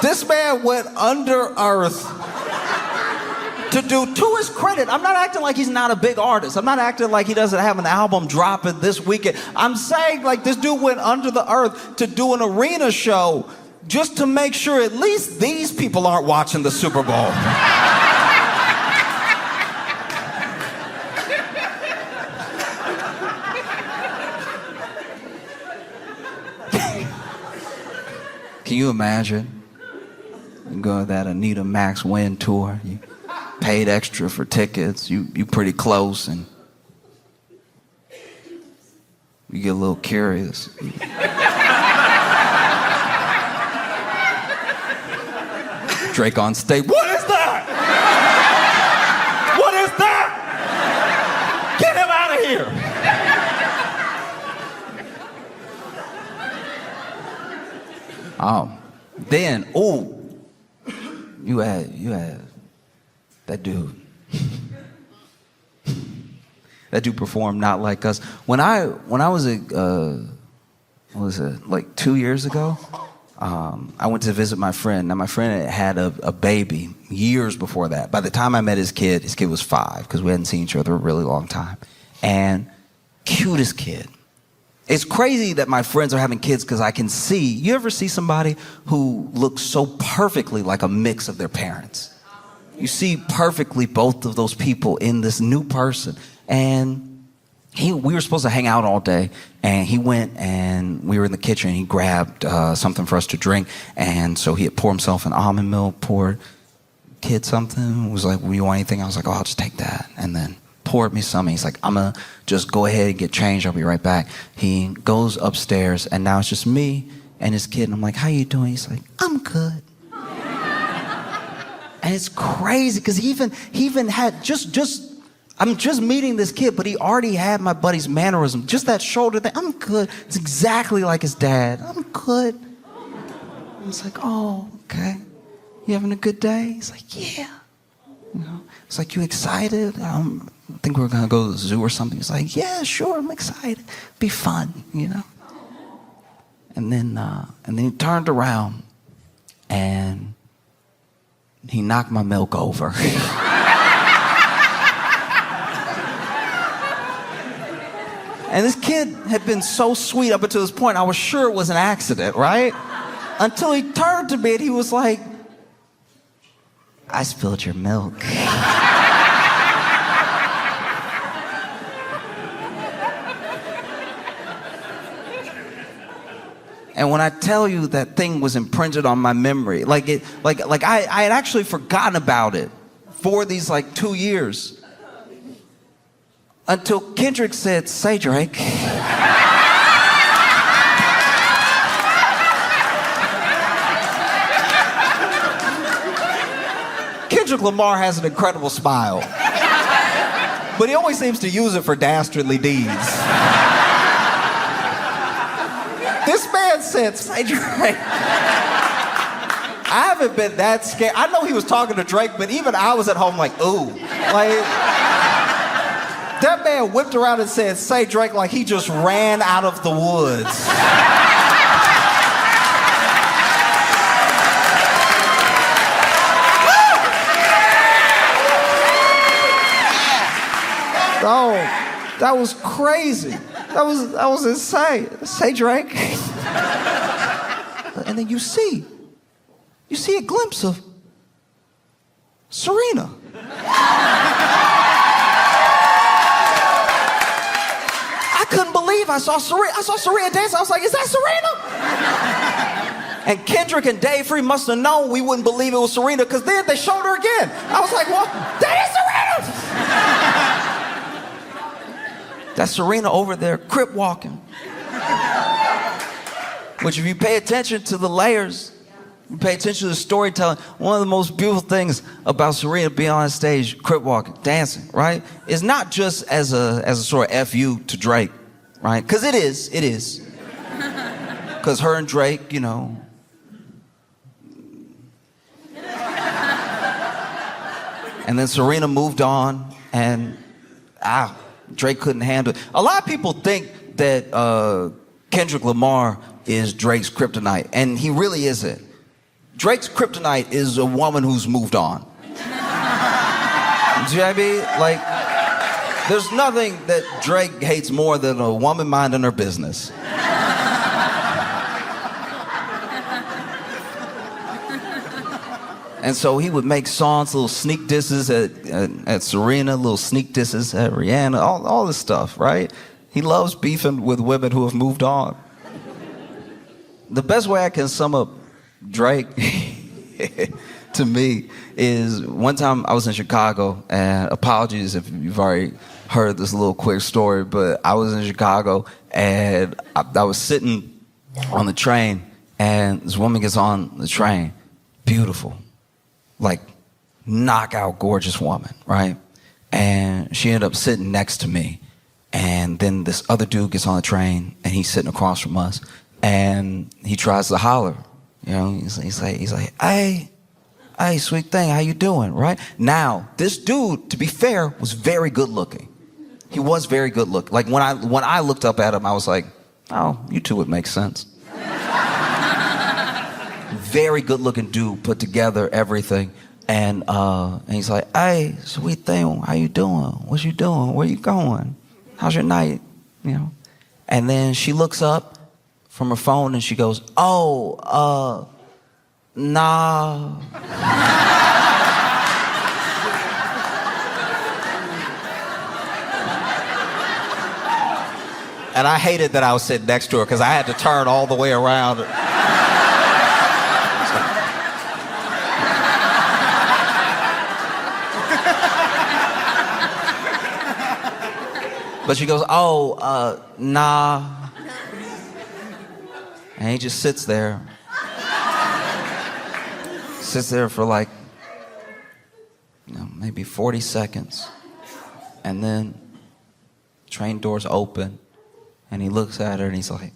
This man went under earth to do, to his credit, I'm not acting like he's not a big artist. I'm not acting like he doesn't have an album dropping this weekend. I'm saying like this dude went under the earth to do an arena show just to make sure at least these people aren't watching the Super Bowl. Can you imagine? You go to that Anita Max Win tour. You paid extra for tickets. You pretty close, and you get a little curious. Drake on stage. What is that? What is that? Get him out of here. Then, you had that dude. That dude performed Not Like Us. When I was like 2 years ago, I went to visit my friend. Now my friend had a baby years before that. By the time I met his kid was 5 because we hadn't seen each other a really long time. And cutest kid. It's crazy that my friends are having kids because I can see, you ever see somebody who looks so perfectly like a mix of their parents? You see perfectly both of those people in this new person. And we were supposed to hang out all day, and he went and we were in the kitchen, and he grabbed something for us to drink. And so he had poured himself an almond milk, poured kid something, was like, "Will you want anything?" I was like, "Oh, I'll just take that." And then poured me some. He's like, "I'm gonna just go ahead and get changed. I'll be right back." He goes upstairs, and now it's just me and his kid. And I'm like, "How you doing?" He's like, "I'm good." And it's crazy because he even had I'm just meeting this kid, but he already had my buddy's mannerism. Just that shoulder thing. "I'm good." It's exactly like his dad. "I'm good." And it's like, "Oh, okay. You having a good day?" He's like, "Yeah." It's like, "You excited? I think we're gonna go to the zoo or something." He's like, "Yeah, sure, I'm excited. Be fun, And then he turned around and he knocked my milk over. And this kid had been so sweet up until this point. I was sure it was an accident, right? Until he turned to me and he was like, "I spilled your milk." And when I tell you that thing was imprinted on my memory, I had actually forgotten about it for these 2 years. Until Kendrick said, "Say, Drake." Kendrick Lamar has an incredible smile. But he always seems to use it for dastardly deeds. This man said, "Say, Drake." I haven't been that scared. I know he was talking to Drake, but even I was at home like, ooh. That man whipped around and said, "Say, Drake," like he just ran out of the woods. Oh, that was crazy. That was insane. "Say, Drake." And then you see a glimpse of Serena. I couldn't believe I saw Serena dance. I was like, is that Serena? And Kendrick and Dave Free must have known we wouldn't believe it was Serena, because then they showed her again. I was like, well, that is Serena! That's Serena over there, crip walking. Which, if you pay attention to the layers, you pay attention to the storytelling, one of the most beautiful things about Serena being on stage, crip walking, dancing, right, is not just as a sort of FU to Drake, right? Because it is. Because her and Drake, you know. And then Serena moved on, and Drake couldn't handle it. A lot of people think that Kendrick Lamar is Drake's kryptonite, and he really isn't. Drake's kryptonite is a woman who's moved on. Do you know what I mean? Like, there's nothing that Drake hates more than a woman minding her business. And so he would make songs, little sneak disses at Serena, little sneak disses at Rihanna, all this stuff, right? He loves beefing with women who have moved on. The best way I can sum up Drake to me is, one time I was in Chicago, and apologies if you've already heard this little quick story, but I was in Chicago, and I was sitting on the train, and this woman gets on the train, beautiful, like knockout gorgeous woman, right? And she ended up sitting next to me, and then this other dude gets on the train, and he's sitting across from us, and he tries to holler. You know, he's like, hey, sweet thing, how you doing, right? Now, this dude, to be fair, was very good looking. He was very good looking. Like, when I looked up at him, I was like, oh, you two would make sense. Very good looking dude, put together, everything. And he's like, hey, sweet thing, how you doing? What you doing? Where you going? How's your night? You know? And then she looks up from her phone and she goes, oh, nah. And I hated that I was sitting next to her, because I had to turn all the way around. But she goes, oh, nah. And he just sits there. Sits there for like, maybe 40 seconds. And then train doors open. And he looks at her and he's like,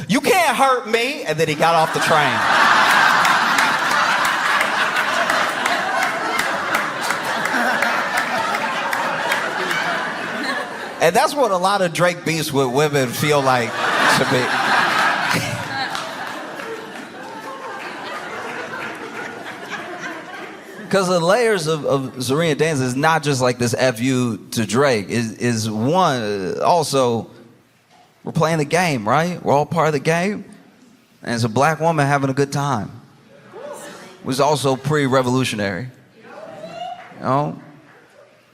you can't hurt me. And then he got off the train. And that's what a lot of Drake beefs with women feel like to me. Because the layers of Serena dance is not just like this FU to Drake. Is one, also, we're playing the game, right? We're all part of the game. And it's a black woman having a good time. Which is also pretty revolutionary. You know?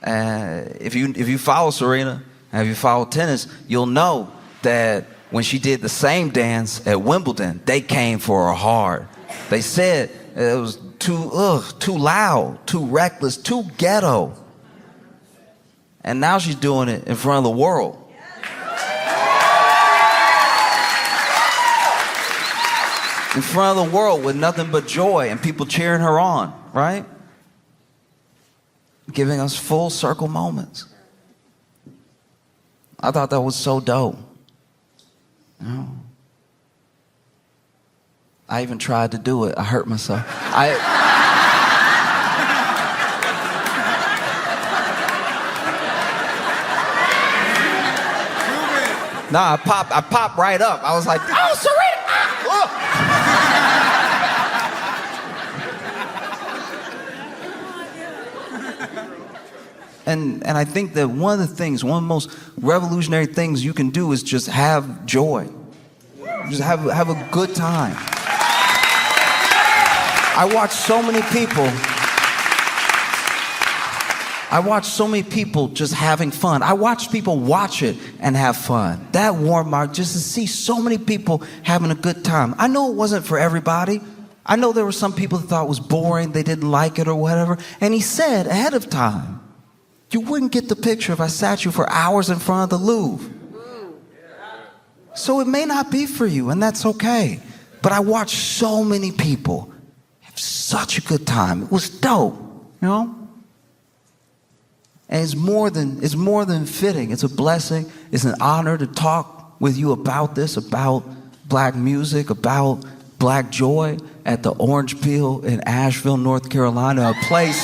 And if you follow Serena, and if you follow tennis, you'll know that when she did the same dance at Wimbledon, they came for her hard. They said it was too loud, too reckless, too ghetto. And now she's doing it in front of the world. In front of the world with nothing but joy and people cheering her on, right? Giving us full circle moments. I thought that was so dope. You know? I even tried to do it. I hurt myself. I popped right up. I was like, oh, Serena! Look! And I think that one of the most revolutionary things you can do is just have joy. Just have a good time. I watch so many people I watched so many people just having fun. I watched people watch it and have fun. That warmed my heart, just to see so many people having a good time. I know it wasn't for everybody. I know there were some people that thought it was boring, they didn't like it or whatever. And he said ahead of time, you wouldn't get the picture if I sat you for hours in front of the Louvre. So it may not be for you, and that's okay. But I watched so many people have such a good time. It was dope, you know? And it's more than fitting. It's a blessing. It's an honor to talk with you about this, about black music, about black joy at the Orange Peel in Asheville, North Carolina, a place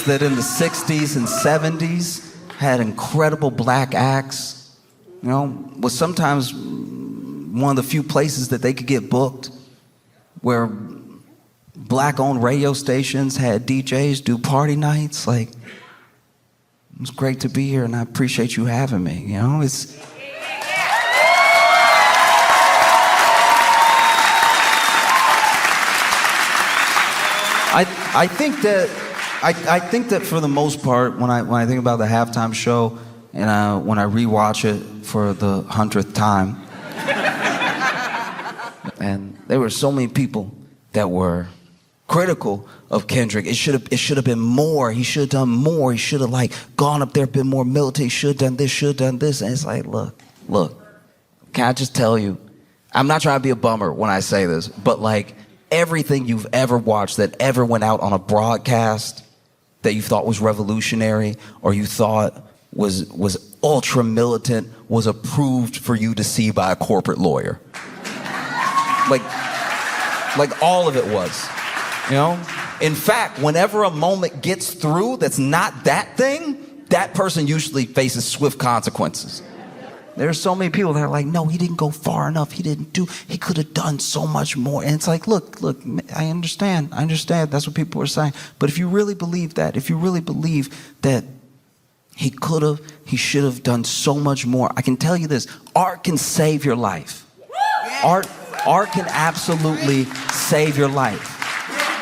that in the 60s and 70s had incredible black acts. You know, was sometimes one of the few places that they could get booked where black-owned radio stations had DJs do party nights. Like, it was great to be here, and I appreciate you having me. You know, I think that for the most part, when I think about the halftime show, and when I rewatch it for the 100th time, and there were so many people that were critical of Kendrick. It should have been more. He should have done more. He should have like gone up there, been more militant. He should have done this, should have done this. And it's like, look, can I just tell you, I'm not trying to be a bummer when I say this, but like everything you've ever watched that ever went out on a broadcast that you thought was revolutionary or you thought was ultra militant was approved for you to see by a corporate lawyer. Like all of it was. You know? In fact, whenever a moment gets through that's not that thing, that person usually faces swift consequences. There's so many people that are like, no, he didn't go far enough. He could have done so much more. And it's like, look, I understand. That's what people are saying. But if you really believe that, if you really believe that he should have done so much more, I can tell you this, art can save your life. Art can absolutely save your life.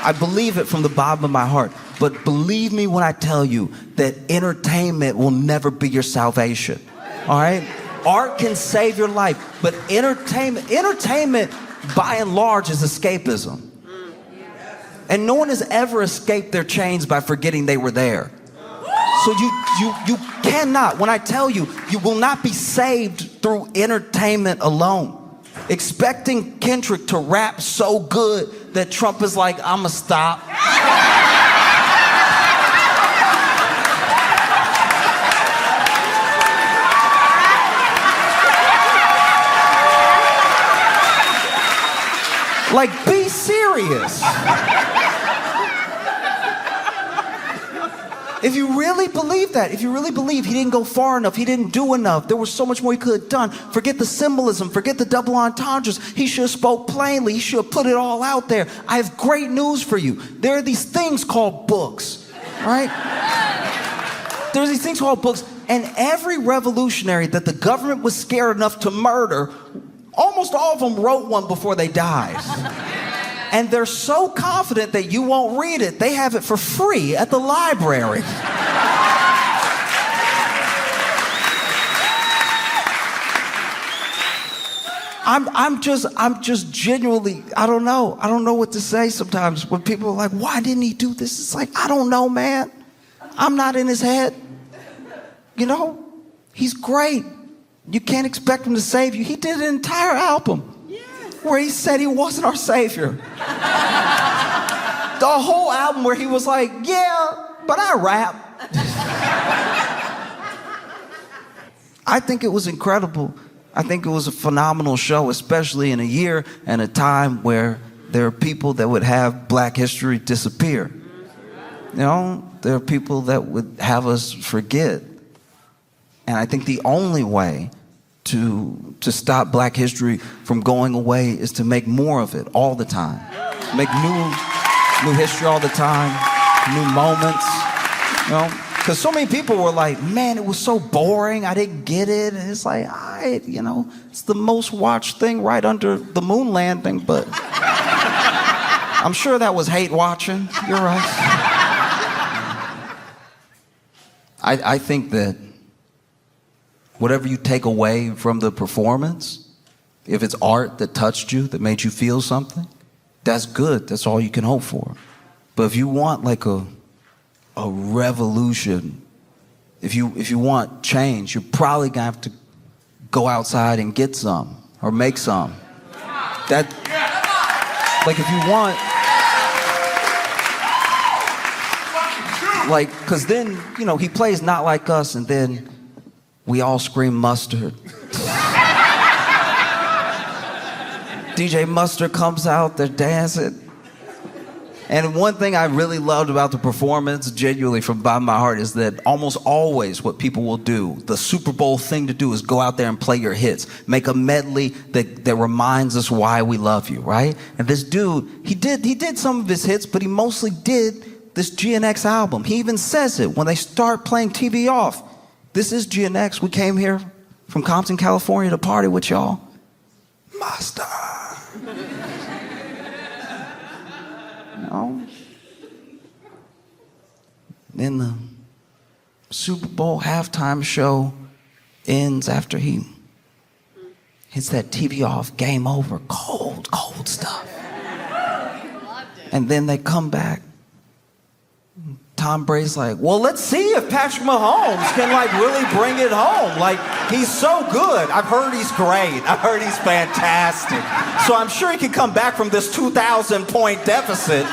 I believe it from the bottom of my heart. But believe me when I tell you that entertainment will never be your salvation. All right? Art can save your life, but entertainment by and large is escapism. And no one has ever escaped their chains by forgetting they were there. So you cannot, when I tell you, you will not be saved through entertainment alone. Expecting Kendrick to rap so good that Trump is like, I'ma stop. Like, be serious. If you really believe that, if you really believe he didn't go far enough, he didn't do enough, there was so much more he could have done, forget the symbolism, forget the double entendres, he should have spoke plainly, he should have put it all out there. I have great news for you. There are these things called books, right? There's these things called books, and every revolutionary that the government was scared enough to murder, almost all of them wrote one before they died. And they're so confident that you won't read it, they have it for free at the library. I'm just genuinely, I don't know what to say sometimes when people are like, why didn't he do this? It's like, I don't know, man. I'm not in his head. You know, he's great. You can't expect him to save you. He did an entire album where he said he wasn't our savior. The whole album where he was like, yeah, but I rap. I think it was incredible. I think it was a phenomenal show, especially in a year and a time where there are people that would have black history disappear. You know, there are people that would have us forget. And I think the only way to stop black history from going away is to make more of it all the time. Make new history all the time, new moments, you know? Because so many people were like, man, it was so boring, I didn't get it. And it's like, you know, it's the most watched thing right under the moon landing, but I'm sure that was hate watching. You're right. I think that whatever you take away from the performance, if it's art that touched you, that made you feel something, that's good. That's all you can hope for. But if you want like a revolution, if you want change, you're probably gonna have to go outside and get some or make some. That, like, if you want, like, because then, you know, he plays Not Like Us, and then we all scream Mustard. DJ Mustard comes out, they're dancing. And one thing I really loved about the performance, genuinely from the bottom of my heart, is that almost always what people will do, the Super Bowl thing to do is go out there and play your hits. Make a medley that reminds us why we love you, right? And this dude, he did some of his hits, but he mostly did this GNX album. He even says it when they start playing TV Off. This is GNX. We came here from Compton, California to party with y'all. Master. No. Then the Super Bowl halftime show ends after he hits that TV Off, game over, cold stuff. And then they come back. Tom Brady's like, well, let's see if Patrick Mahomes can like really bring it home. Like, he's so good. I've heard he's great. I've heard he's fantastic. So I'm sure he can come back from this 2,000-point deficit.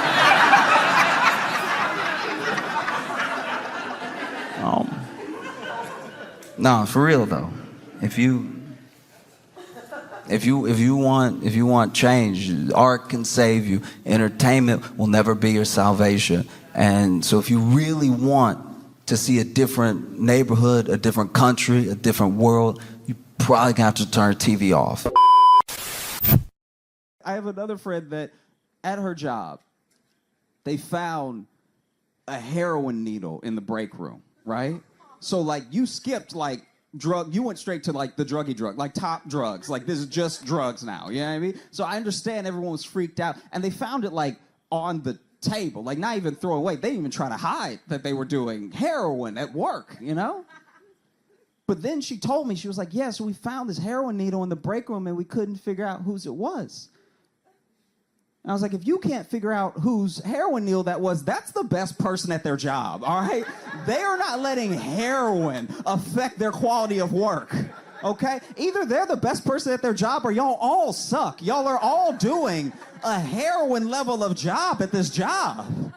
No, for real though. If you want change, art can save you. Entertainment will never be your salvation. And so if you really want to see a different neighborhood, a different country, a different world, you probably gonna have to turn TV off. I have another friend that at her job, they found a heroin needle in the break room, right? So like you skipped like you went straight to like the druggy drug, like top drugs. Like this is just drugs now, you know what I mean? So I understand everyone was freaked out and they found it like on the table, like not even throw away. They didn't even try to hide that they were doing heroin at work, you know? But then she told me, she was like, yeah, so we found this heroin needle in the break room and we couldn't figure out whose it was. And I was like, if you can't figure out whose heroin needle that was, that's the best person at their job, all right? They are not letting heroin affect their quality of work, okay? Either they're the best person at their job or y'all all suck. Y'all are all doing a heroin level of job at this job.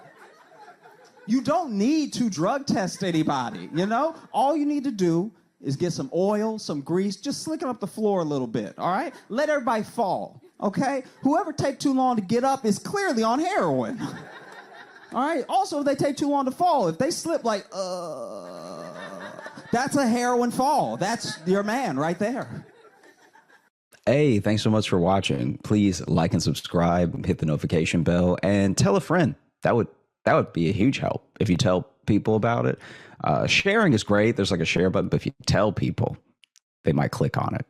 You don't need to drug test anybody, you know? All you need to do is get some oil, some grease, just slick it up the floor a little bit, all right? Let everybody fall, okay? Whoever take too long to get up is clearly on heroin. All right? Also, if they take too long to fall, if they slip like, that's a heroin fall. That's your man right there. Hey, thanks so much for watching. Please like and subscribe, hit the notification bell, and tell a friend. That would be a huge help if you tell people about it. Sharing is great. There's like a share button, but if you tell people, they might click on it.